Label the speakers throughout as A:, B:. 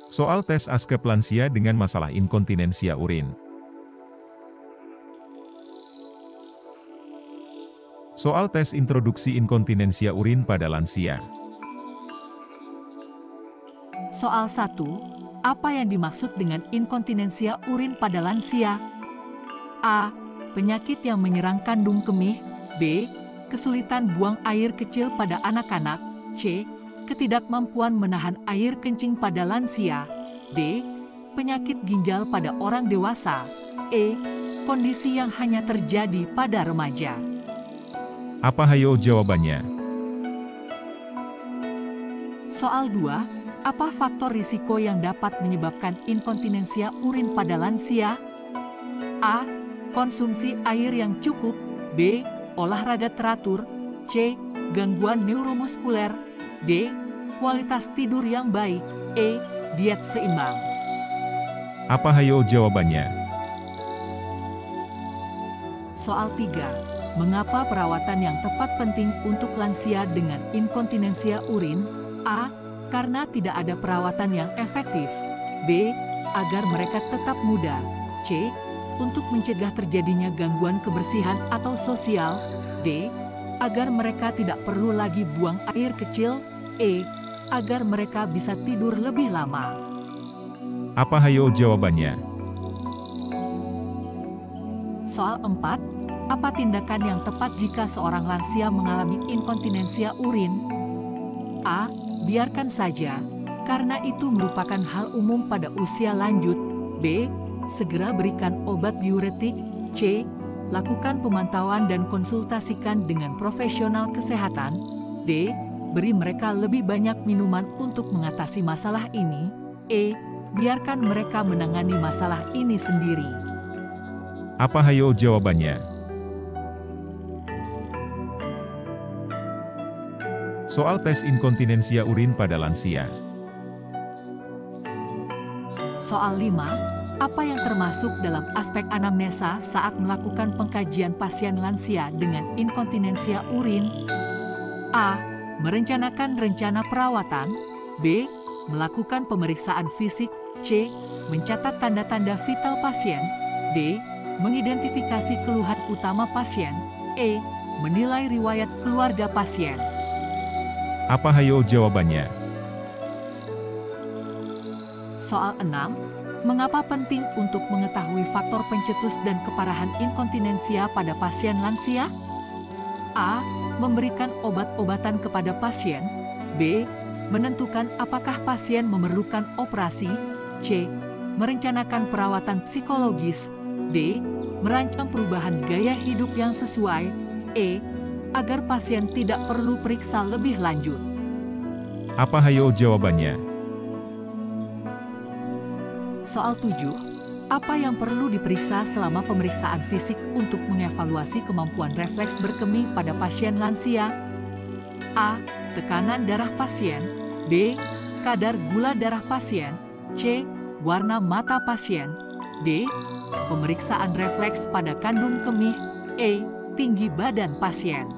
A: Soal tes ASKEP lansia dengan masalah inkontinensia urin. Soal tes introduksi inkontinensia urin pada lansia.
B: Soal 1. Apa yang dimaksud dengan inkontinensia urin pada lansia? A. Penyakit yang menyerang kandung kemih. B. Kesulitan buang air kecil pada anak-anak. C. Ketidakmampuan menahan air kencing pada lansia. D. Penyakit ginjal pada orang dewasa. E. Kondisi yang hanya terjadi pada remaja.
A: Apa hayo jawabannya?
B: Soal 2. Apa faktor risiko yang dapat menyebabkan inkontinensia urin pada lansia? A. Konsumsi air yang cukup. B. Olahraga teratur. C. Gangguan neuromuskuler. D. Kualitas tidur yang baik. E. Diet seimbang.
A: Apa hayo jawabannya?
B: Soal 3. Mengapa perawatan yang tepat penting untuk lansia dengan inkontinensia urin? A. Karena tidak ada perawatan yang efektif. B. Agar mereka tetap muda. C. Untuk mencegah terjadinya gangguan kebersihan atau sosial. D. Agar mereka tidak perlu lagi buang air kecil. E. Agar mereka bisa tidur lebih lama.
A: Apa hayo jawabannya?
B: Soal 4. Apa tindakan yang tepat jika seorang lansia mengalami inkontinensia urin? A. Biarkan saja, karena itu merupakan hal umum pada usia lanjut. B. Segera berikan obat diuretik. C. Lakukan pemantauan dan konsultasikan dengan profesional kesehatan. D. Beri mereka lebih banyak minuman untuk mengatasi masalah ini. E. Biarkan mereka menangani masalah ini sendiri.
A: Apa hayo jawabannya? Soal tes inkontinensia urin pada lansia.
B: Soal 5. Apa yang termasuk dalam aspek anamnesa saat melakukan pengkajian pasien lansia dengan inkontinensia urin? A. Merencanakan rencana perawatan. B. Melakukan pemeriksaan fisik. C. Mencatat tanda-tanda vital pasien. D. Mengidentifikasi keluhan utama pasien. E. Menilai riwayat keluarga pasien.
A: Apa hayo jawabannya?
B: Soal 6. Mengapa penting untuk mengetahui faktor pencetus dan keparahan inkontinensia pada pasien lansia? A. Memberikan obat-obatan kepada pasien. B. Menentukan apakah pasien memerlukan operasi. C. Merencanakan perawatan psikologis. D. Merancang perubahan gaya hidup yang sesuai. E. Agar pasien tidak perlu periksa lebih lanjut.
A: Apa hayo jawabannya?
B: Soal 7. Apa yang perlu diperiksa selama pemeriksaan fisik untuk mengevaluasi kemampuan refleks berkemih pada pasien lansia? A. Tekanan darah pasien. B. Kadar gula darah pasien. C. Warna mata pasien. D. Pemeriksaan refleks pada kandung kemih. E. Tinggi badan pasien.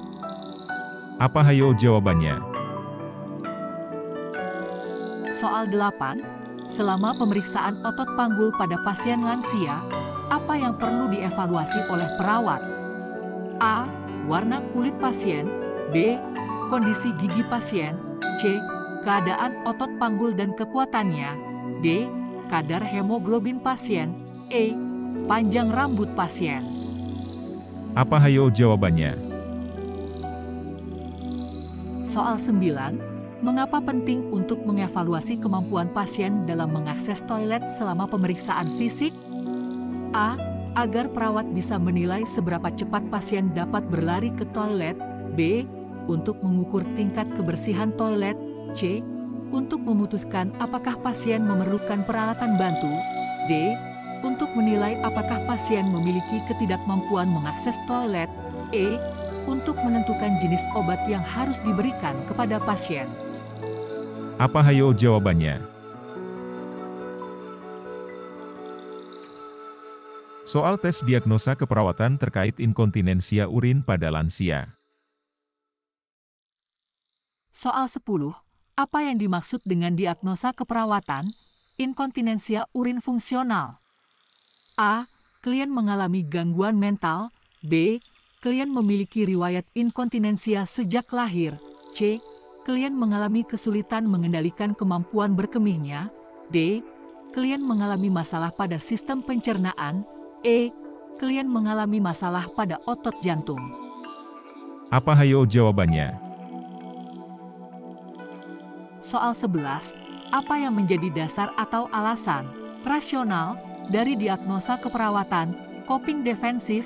A: Apa hayo jawabannya?
B: Soal 8. Selama pemeriksaan otot panggul pada pasien lansia, apa yang perlu dievaluasi oleh perawat? A. Warna kulit pasien. B. Kondisi gigi pasien. C. Keadaan otot panggul dan kekuatannya. D. Kadar hemoglobin pasien. E. Panjang rambut pasien.
A: Apa hayo jawabannya?
B: Soal 9. Mengapa penting untuk mengevaluasi kemampuan pasien dalam mengakses toilet selama pemeriksaan fisik? A. Agar perawat bisa menilai seberapa cepat pasien dapat berlari ke toilet. B. Untuk mengukur tingkat kebersihan toilet. C. Untuk memutuskan apakah pasien memerlukan peralatan bantu. D. Untuk menilai apakah pasien memiliki ketidakmampuan mengakses toilet. E. Untuk menentukan jenis obat yang harus diberikan kepada pasien.
A: Apa hayo jawabannya? Soal tes diagnosa keperawatan terkait inkontinensia urin pada lansia.
B: Soal 10. Apa yang dimaksud dengan diagnosa keperawatan? inkontinensia urin fungsional. A. Klien mengalami gangguan mental. B. Klien memiliki riwayat inkontinensia sejak lahir. C. Klien mengalami kesulitan mengendalikan kemampuan berkemihnya. D. Klien mengalami masalah pada sistem pencernaan. E. Klien mengalami masalah pada otot jantung.
A: Apa hayo jawabannya?
B: Soal 11. Apa yang menjadi dasar atau alasan rasional dari diagnosa keperawatan coping defensif?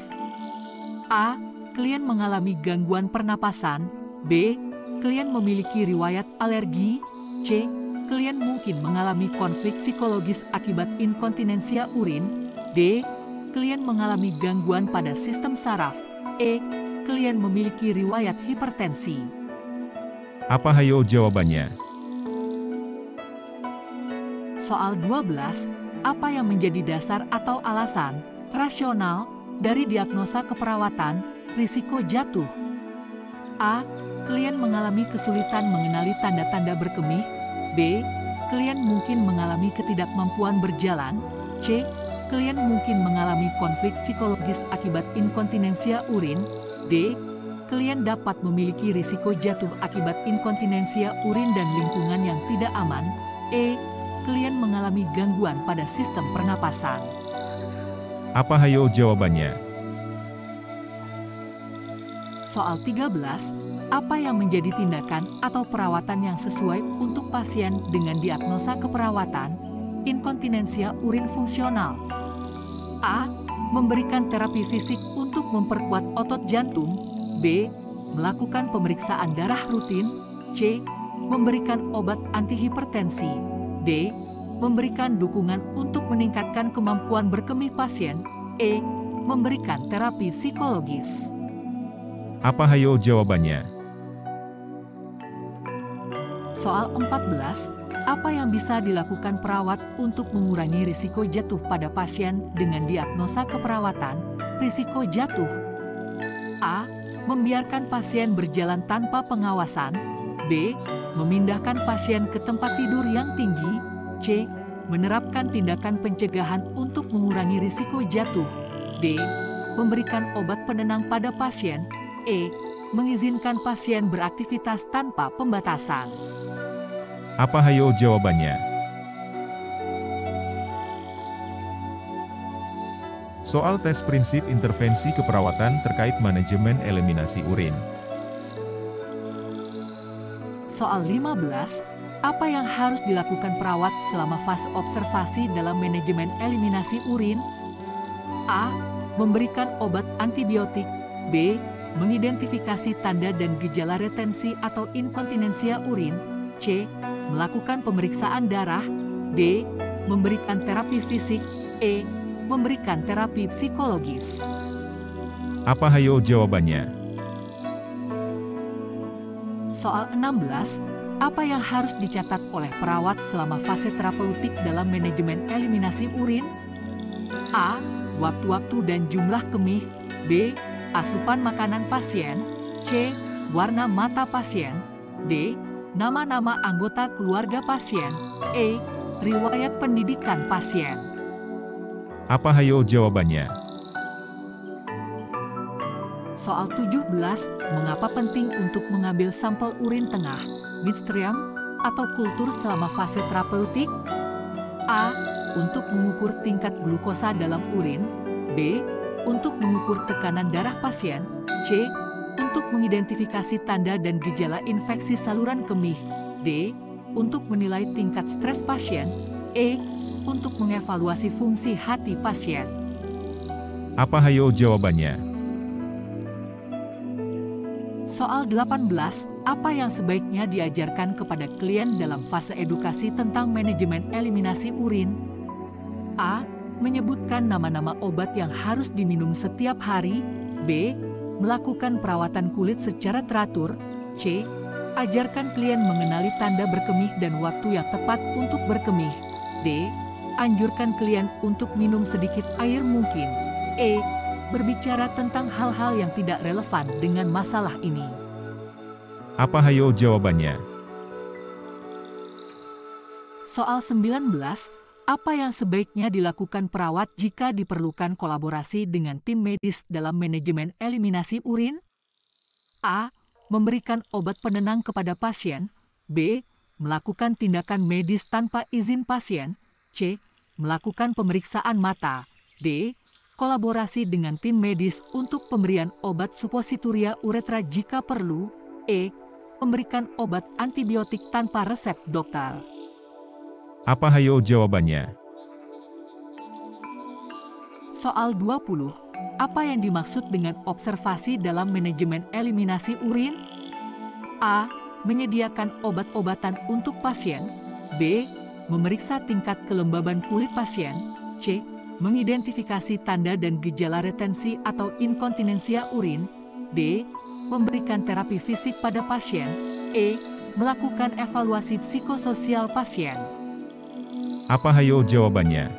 B: A. Klien mengalami gangguan pernapasan. B. Klien memiliki riwayat alergi. C. Klien mungkin mengalami konflik psikologis akibat inkontinensia urin. D. Klien mengalami gangguan pada sistem saraf. E. Klien memiliki riwayat hipertensi.
A: Apa hayo jawabannya?
B: Soal 12. Apa yang menjadi dasar atau alasan rasional dari diagnosa keperawatan risiko jatuh? A. Klien mengalami kesulitan mengenali tanda-tanda berkemih. B. Klien mungkin mengalami ketidakmampuan berjalan. C. Klien mungkin mengalami konflik psikologis akibat inkontinensia urin. D. Klien dapat memiliki risiko jatuh akibat inkontinensia urin dan lingkungan yang tidak aman. E. Klien mengalami gangguan pada sistem pernapasan.
A: Apa hayo jawabannya?
B: Soal 13. Apa yang menjadi tindakan atau perawatan yang sesuai untuk pasien dengan diagnosa keperawatan inkontinensia urin fungsional? A. Memberikan terapi fisik untuk memperkuat otot jantung. B. Melakukan pemeriksaan darah rutin. C. Memberikan obat antihipertensi. D. Memberikan dukungan untuk meningkatkan kemampuan berkemih pasien. E. Memberikan terapi psikologis.
A: Apa hayo jawabannya?
B: Soal 14. Apa yang bisa dilakukan perawat untuk mengurangi risiko jatuh pada pasien dengan diagnosa keperawatan risiko jatuh? A. Membiarkan pasien berjalan tanpa pengawasan. B. Memindahkan pasien ke tempat tidur yang tinggi. C. Menerapkan tindakan pencegahan untuk mengurangi risiko jatuh. D. Memberikan obat penenang pada pasien. E. Mengizinkan pasien beraktivitas tanpa pembatasan.
A: Apa hayo jawabannya? Soal tes prinsip intervensi keperawatan terkait manajemen eliminasi urin.
B: Soal 15. Apa yang harus dilakukan perawat selama fase observasi dalam manajemen eliminasi urin? A. Memberikan obat antibiotik. B. Mengidentifikasi tanda dan gejala retensi atau inkontinensia urin. C. Melakukan pemeriksaan darah. D. Memberikan terapi fisik. E. Memberikan terapi psikologis.
A: Apa hayo jawabannya?
B: Soal 16. Apa yang harus dicatat oleh perawat selama fase terapeutik dalam manajemen eliminasi urin? A. Waktu-waktu dan jumlah kemih. B. Asupan makanan pasien. C. Warna mata pasien. D. Nama-nama anggota keluarga pasien. E. Riwayat pendidikan pasien.
A: Apa hayo jawabannya?
B: Soal 17. Mengapa penting untuk mengambil sampel urin tengah, midstream, atau kultur selama fase terapeutik? A. Untuk mengukur tingkat glukosa dalam urin. B. Untuk mengukur tekanan darah pasien. C. Untuk mengidentifikasi tanda dan gejala infeksi saluran kemih. D. Untuk menilai tingkat stres pasien. E. Untuk mengevaluasi fungsi hati pasien.
A: Apa hayo jawabannya?
B: Soal 18. Apa yang sebaiknya diajarkan kepada klien dalam fase edukasi tentang manajemen eliminasi urin? A. Menyebutkan nama-nama obat yang harus diminum setiap hari. B. Melakukan perawatan kulit secara teratur. C. Ajarkan klien mengenali tanda berkemih dan waktu yang tepat untuk berkemih. D. Anjurkan klien untuk minum sedikit air mungkin. E. Berbicara tentang hal-hal yang tidak relevan dengan masalah ini.
A: Apa hayo jawabannya?
B: Soal 19. Apa yang sebaiknya dilakukan perawat jika diperlukan kolaborasi dengan tim medis dalam manajemen eliminasi urin? A. Memberikan obat penenang kepada pasien. B. Melakukan tindakan medis tanpa izin pasien. C. Melakukan pemeriksaan mata. D. Kolaborasi dengan tim medis untuk pemberian obat suppositoria uretra jika perlu. E. Memberikan obat antibiotik tanpa resep dokter.
A: Apa hayo jawabannya?
B: Soal 20. Apa yang dimaksud dengan observasi dalam manajemen eliminasi urin? A. Menyediakan obat-obatan untuk pasien. B. Memeriksa tingkat kelembaban kulit pasien. C. Mengidentifikasi tanda dan gejala retensi atau inkontinensia urin. D. Memberikan terapi fisik pada pasien. E. Melakukan evaluasi psikososial pasien.
A: Apa hayo jawabannya?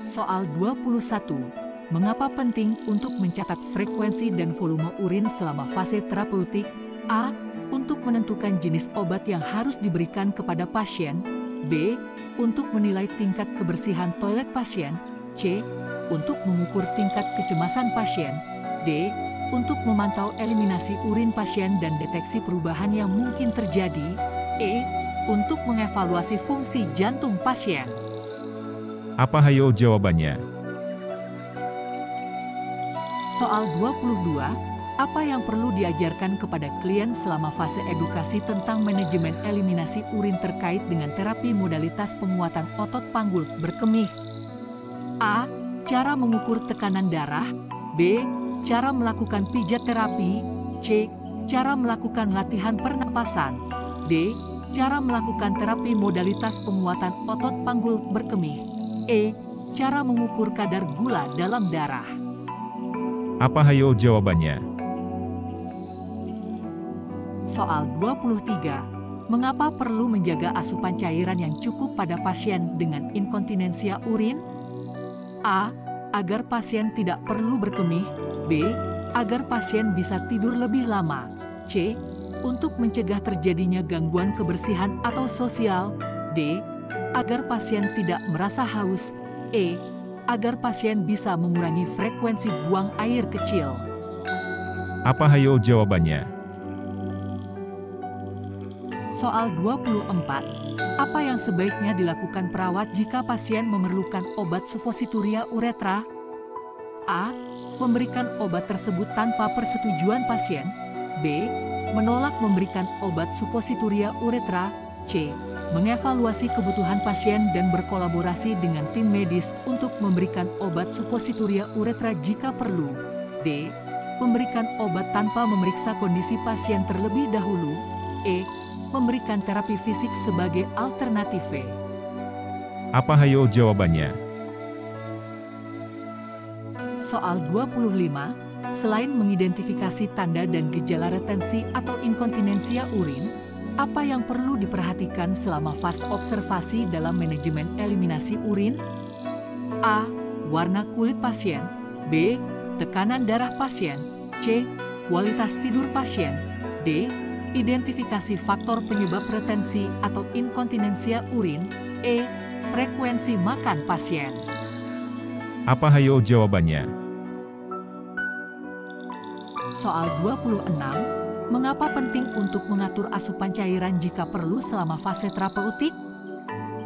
B: Soal 21. Mengapa penting untuk mencatat frekuensi dan volume urin selama fase terapeutik? A. Untuk menentukan jenis obat yang harus diberikan kepada pasien. B. Untuk menilai tingkat kebersihan toilet pasien. C. Untuk mengukur tingkat kecemasan pasien. D. Untuk memantau eliminasi urin pasien dan deteksi perubahan yang mungkin terjadi. E. Untuk mengevaluasi fungsi jantung pasien.
A: Apa hayo jawabannya?
B: Soal 22. Apa yang perlu diajarkan kepada klien selama fase edukasi tentang manajemen eliminasi urin terkait dengan terapi modalitas penguatan otot panggul berkemih? A. Cara mengukur tekanan darah. B. Cara melakukan pijat terapi. C. Cara melakukan latihan pernapasan. D. Cara melakukan terapi modalitas penguatan otot panggul berkemih. E. Cara mengukur kadar gula dalam darah.
A: Apa hayo jawabannya?
B: Soal 23. Mengapa perlu menjaga asupan cairan yang cukup pada pasien dengan inkontinensia urin? A. Agar pasien tidak perlu berkemih. B. Agar pasien bisa tidur lebih lama. C. Untuk mencegah terjadinya gangguan kebersihan atau sosial. D. Agar pasien tidak merasa haus. E. Agar pasien bisa mengurangi frekuensi buang air kecil.
A: Apa hayo jawabannya?
B: Soal 24. Apa yang sebaiknya dilakukan perawat jika pasien memerlukan obat suppositoria uretra? A. Memberikan obat tersebut tanpa persetujuan pasien. B. Menolak memberikan obat suppositoria uretra. C. Mengevaluasi kebutuhan pasien dan berkolaborasi dengan tim medis untuk memberikan obat suppositoria uretra jika perlu. D. Memberikan obat tanpa memeriksa kondisi pasien terlebih dahulu. E. Memberikan terapi fisik sebagai alternatif.
A: Apa hayo jawabannya?
B: Soal 25. Selain mengidentifikasi tanda dan gejala retensi atau inkontinensia urin, apa yang perlu diperhatikan selama fase observasi dalam manajemen eliminasi urin? A. Warna kulit pasien. B. Tekanan darah pasien. C. Kualitas tidur pasien. D. Identifikasi faktor penyebab retensi atau inkontinensia urin. E. Frekuensi makan pasien.
A: Apa hayo jawabannya?
B: Soal 26. Mengapa penting untuk mengatur asupan cairan jika perlu selama fase terapeutik?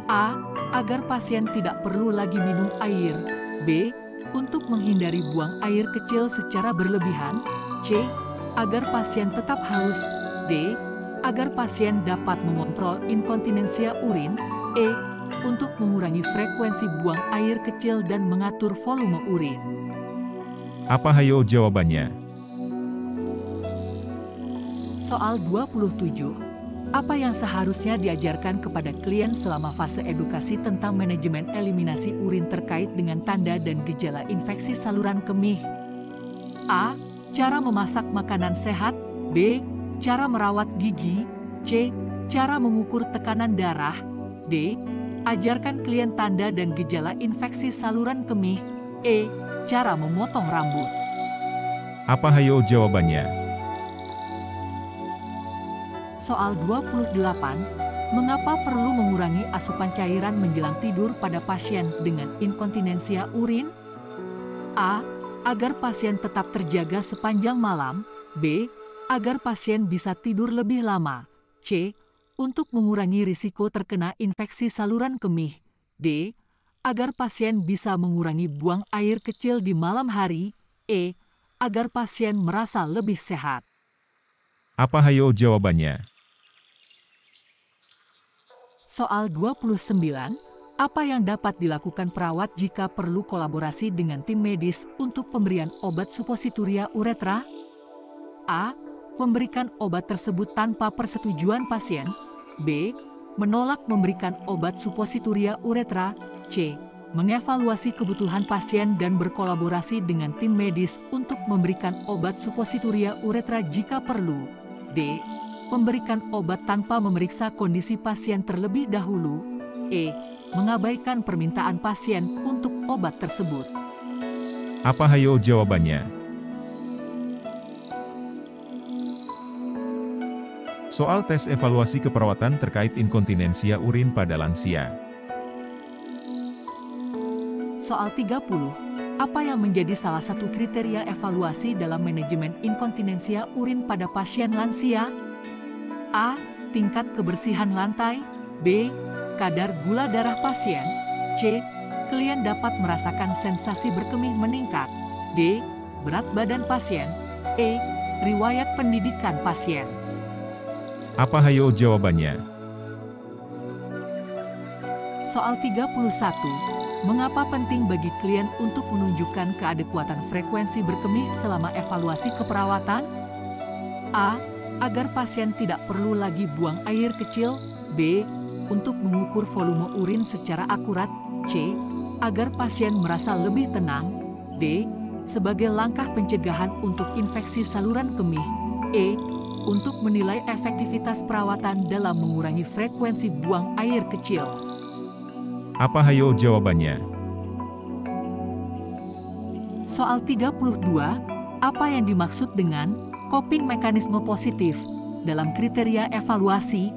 B: A. Agar pasien tidak perlu lagi minum air. B. Untuk menghindari buang air kecil secara berlebihan. C. Agar pasien tetap haus. D. Agar pasien dapat mengontrol inkontinensia urin. E. Untuk mengurangi frekuensi buang air kecil dan mengatur volume urin.
A: Apa hayo jawabannya?
B: Soal 27. Apa yang seharusnya diajarkan kepada klien selama fase edukasi tentang manajemen eliminasi urin terkait dengan tanda dan gejala infeksi saluran kemih? A. Cara memasak makanan sehat. B. Cara merawat gigi. C. Cara mengukur tekanan darah. D. Ajarkan klien tanda dan gejala infeksi saluran kemih. E. Cara memotong rambut.
A: Apa hayo jawabannya?
B: Soal 28. Mengapa perlu mengurangi asupan cairan menjelang tidur pada pasien dengan inkontinensia urin? A. Agar pasien tetap terjaga sepanjang malam. B. Agar pasien bisa tidur lebih lama. C. Untuk mengurangi risiko terkena infeksi saluran kemih. D. Agar pasien bisa mengurangi buang air kecil di malam hari. E. Agar pasien merasa lebih sehat.
A: Apa hayo jawabannya?
B: Soal 29, apa yang dapat dilakukan perawat jika perlu kolaborasi dengan tim medis untuk pemberian obat supositoria uretra? A. Memberikan obat tersebut tanpa persetujuan pasien. B. Menolak memberikan obat supositoria uretra. C. Mengevaluasi kebutuhan pasien dan berkolaborasi dengan tim medis untuk memberikan obat supositoria uretra jika perlu. D. Memberikan obat tanpa memeriksa kondisi pasien terlebih dahulu. E. Mengabaikan permintaan pasien untuk obat tersebut.
A: Apa hayo jawabannya? Soal tes evaluasi keperawatan terkait inkontinensia urin pada lansia.
B: Soal 30. Apa yang menjadi salah satu kriteria evaluasi dalam manajemen inkontinensia urin pada pasien lansia? A. Tingkat kebersihan lantai. B. Kadar gula darah pasien. C. Klien dapat merasakan sensasi berkemih meningkat. D. Berat badan pasien. E. Riwayat pendidikan pasien.
A: Apa hayo jawabannya?
B: Soal 31. Mengapa penting bagi klien untuk menunjukkan keadekuatan frekuensi berkemih selama evaluasi keperawatan? A. Agar pasien tidak perlu lagi buang air kecil. B. Untuk mengukur volume urin secara akurat. C. Agar pasien merasa lebih tenang. D. Sebagai langkah pencegahan untuk infeksi saluran kemih. E. Untuk menilai efektivitas perawatan dalam mengurangi frekuensi buang air kecil.
A: Apa hayo jawabannya?
B: Soal 32, apa yang dimaksud dengan coping mekanisme positif dalam kriteria evaluasi?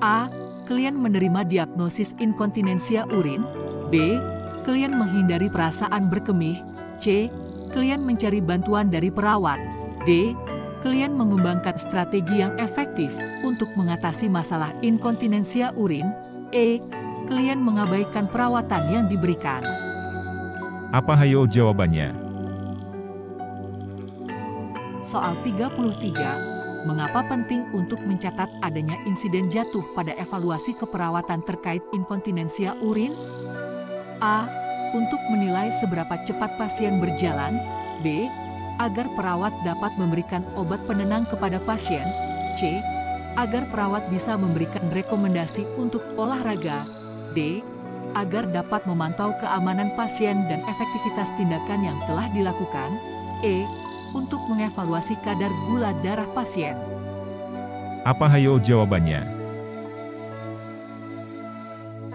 B: A. Klien menerima diagnosis inkontinensia urin. B. Klien menghindari perasaan berkemih. C. Klien mencari bantuan dari perawat. D. Klien mengembangkan strategi yang efektif untuk mengatasi masalah inkontinensia urin. E. Klien mengabaikan perawatan yang diberikan.
A: Apa hayo jawabannya?
B: Soal 33, mengapa penting untuk mencatat adanya insiden jatuh pada evaluasi keperawatan terkait inkontinensia urin? A. Untuk menilai seberapa cepat pasien berjalan. B. Agar perawat dapat memberikan obat penenang kepada pasien. C. Agar perawat bisa memberikan rekomendasi untuk olahraga. D. Agar dapat memantau keamanan pasien dan efektivitas tindakan yang telah dilakukan. E. Untuk mengevaluasi kadar gula darah pasien.
A: Apa hayo jawabannya?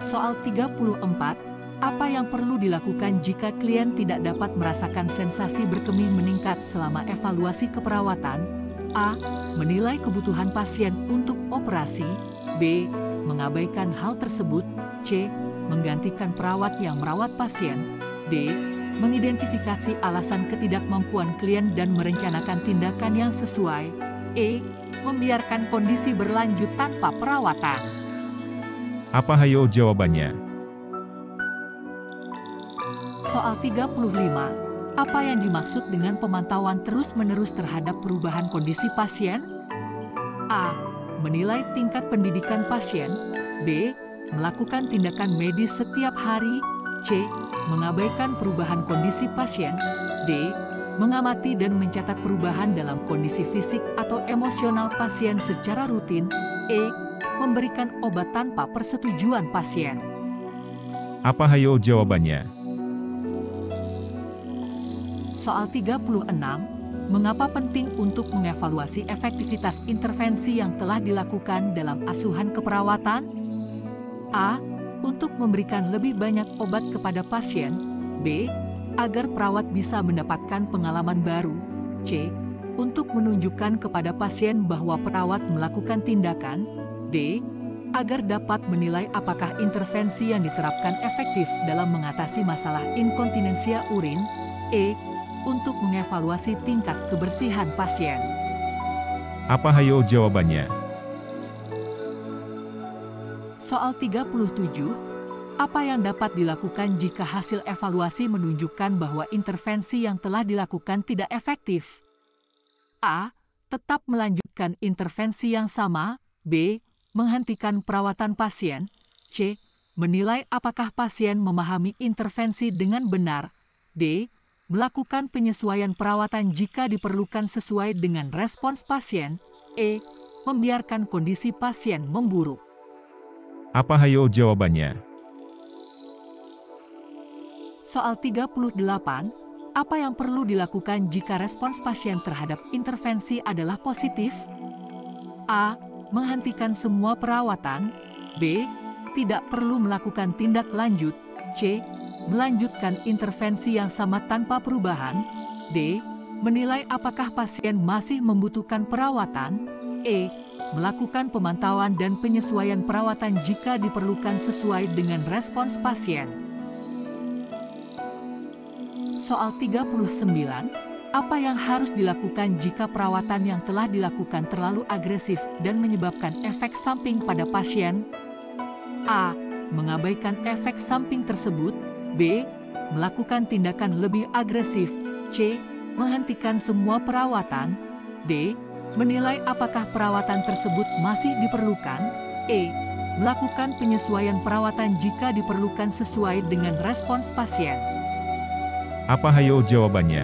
B: Soal 34, apa yang perlu dilakukan jika klien tidak dapat merasakan sensasi berkemih meningkat selama evaluasi keperawatan? A. Menilai kebutuhan pasien untuk operasi. B. Mengabaikan hal tersebut. C. Menggantikan perawat yang merawat pasien. D. Mengidentifikasi alasan ketidakmampuan klien dan merencanakan tindakan yang sesuai. E. Membiarkan kondisi berlanjut tanpa perawatan.
A: Apa hayo jawabannya?
B: Soal 35, apa yang dimaksud dengan pemantauan terus-menerus terhadap perubahan kondisi pasien? A. Menilai tingkat pendidikan pasien. B. Melakukan tindakan medis setiap hari. C. Mengabaikan perubahan kondisi pasien. D. Mengamati dan mencatat perubahan dalam kondisi fisik atau emosional pasien secara rutin. E. Memberikan obat tanpa persetujuan pasien.
A: Apa hayo jawabannya?
B: Soal 36, mengapa penting untuk mengevaluasi efektivitas intervensi yang telah dilakukan dalam asuhan keperawatan? A. Untuk memberikan lebih banyak obat kepada pasien. B. Agar perawat bisa mendapatkan pengalaman baru. C. Untuk menunjukkan kepada pasien bahwa perawat melakukan tindakan. D. agar dapat menilai apakah intervensi yang diterapkan efektif dalam mengatasi masalah inkontinensia urin. E. Untuk mengevaluasi tingkat kebersihan pasien.
A: Apa hayo jawabannya?
B: Soal 37. Apa yang dapat dilakukan jika hasil evaluasi menunjukkan bahwa intervensi yang telah dilakukan tidak efektif? A. Tetap melanjutkan intervensi yang sama. B. Menghentikan perawatan pasien. C. Menilai apakah pasien memahami intervensi dengan benar. D. Melakukan penyesuaian perawatan jika diperlukan sesuai dengan respons pasien. E. Membiarkan kondisi pasien memburuk.
A: Apa hayo jawabannya?
B: Soal 38. Apa yang perlu dilakukan jika respons pasien terhadap intervensi adalah positif? A. Menghentikan semua perawatan. B. Tidak perlu melakukan tindak lanjut. C. Melanjutkan intervensi yang sama tanpa perubahan. D. Menilai apakah pasien masih membutuhkan perawatan. E. Melakukan pemantauan dan penyesuaian perawatan jika diperlukan sesuai dengan respons pasien. Soal 39. Apa yang harus dilakukan jika perawatan yang telah dilakukan terlalu agresif dan menyebabkan efek samping pada pasien? A. Mengabaikan efek samping tersebut. B. Melakukan tindakan lebih agresif. C. Menghentikan semua perawatan. D. Menilai apakah perawatan tersebut masih diperlukan. E. Melakukan penyesuaian perawatan jika diperlukan sesuai dengan respons pasien.
A: Apa hayo jawabannya?